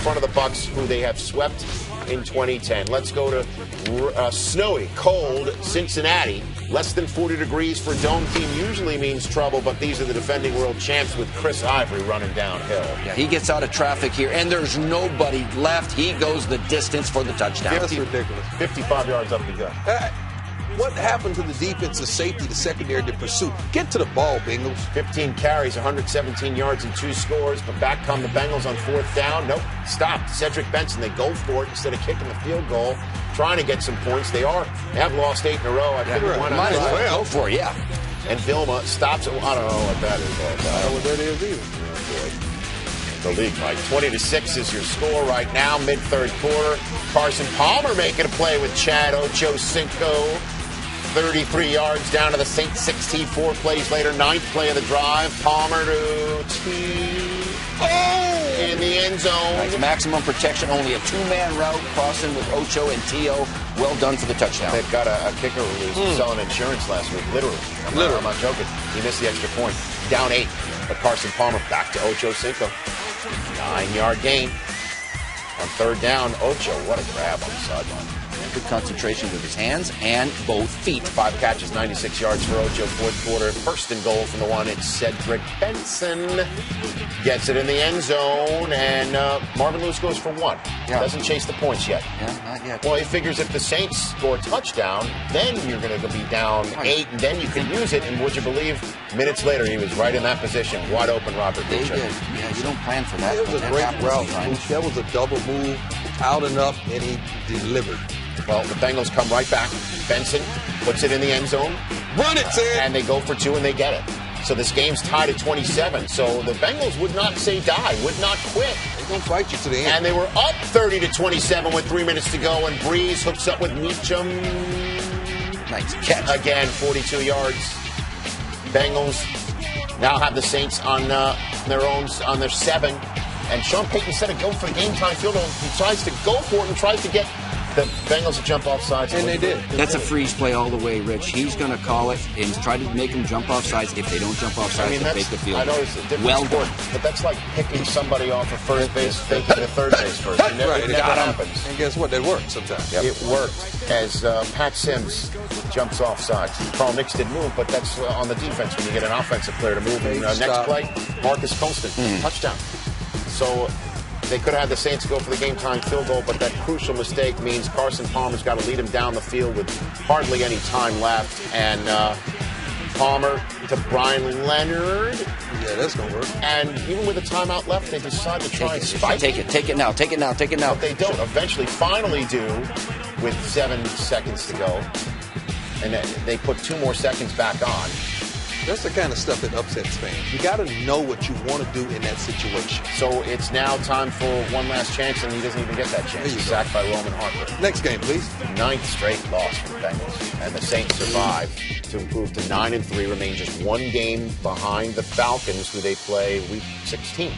front of the Bucs, who they have swept in 2010. Let's go to snowy, cold Cincinnati. Less than 40 degrees for a dome team usually means trouble, but these are the defending world champs with Chris Ivory running downhill. Yeah, he gets out of traffic here, and there's nobody left. He goes the distance for the touchdown. That's ridiculous. 55 yards up the gut. What happened to the defensive safety, the secondary, the pursuit? Get to the ball, Bengals. 15 carries, 117 yards, and 2 scores. But back come the Bengals on 4th down. Nope, stopped. Cedric Benson, they go for it instead of kicking the field goal, trying to get some points. They have lost 8 in a row. I think might as well go for it, yeah. And Vilma stops it. I don't know what that is all about. I don't know what that is either. The league, Mike. 20-6 is your score right now, mid-third quarter. Carson Palmer making a play with Chad Ochocinco. 33 yards down to the Saints 16, 4 plays later. 9th play of the drive. Palmer to in the end zone. Nice. Maximum protection, only a 2-man route, crossing with Ocho and T.O. Well done for the touchdown. They've got a kicker who was selling insurance last week, literally. I'm not joking. He missed the extra point. Down 8. But Carson Palmer back to Ochocinco. 9-yard gain. On 3rd down, Ocho, what a grab on the sideline. Good concentration with his hands and both feet. 5 catches, 96 yards for Ocho. 4th quarter, 1st and goal from the one. It's Cedric Benson. Gets it in the end zone, and Marvin Lewis goes for 1. Yeah. Doesn't chase the points yet. Yeah, not yet. Well, he figures if the Saints score a touchdown, then you're going to be down 8, and then you can use it. And would you believe, minutes later, he was right in that position. Wide open, Robert. They did. Yeah, you don't plan for that. It was a great route. That was a double move, out and up, and he delivered. Well, the Bengals come right back. Benson puts it in the end zone. Run it, Ted! And they go for 2, and they get it. So this game's tied at 27. So the Bengals would not say die, would not quit. They're going to fight you to the end. And they were up 30-27 with 3 minutes to go, and Breeze hooks up with Meacham. Nice catch. Again, 42 yards. Bengals now have the Saints on their 7. And Sean Payton said to go for the game-time field goal. He tries to go for it and tries to get the Bengals to jump off sides. And they did. That's a freeze play all the way, Rich. He's going to call it and try to make them jump off sides. If they don't jump off sides, they take the field. I know it's a different well sport, done. but that's like picking somebody off of first base, thinking to third base first. It never happens. And guess what? They work sometimes. Yep. It worked as Pat Sims jumps off sides. Carl Nicks didn't move, but that's on the defense when you get an offensive player to move. And next play, Marcus Colston, touchdown. So they could have had the Saints go for the game-time field goal, but that crucial mistake means Carson Palmer's got to lead him down the field with hardly any time left. And Palmer to Brian Leonard. Yeah, that's going to work. And even with a timeout left, they decide to try and spike it. Take it now. But they don't. Eventually, finally do with 7 seconds to go. And they put 2 more seconds back on. That's the kind of stuff that upsets fans. You got to know what you want to do in that situation. So it's now time for one last chance, and he doesn't even get that chance. He's sacked by Roman Harper. Next game, please. 9th straight loss for the Bengals. And the Saints survive to improve to 9-3, remain just 1 game behind the Falcons, who they play Week 16.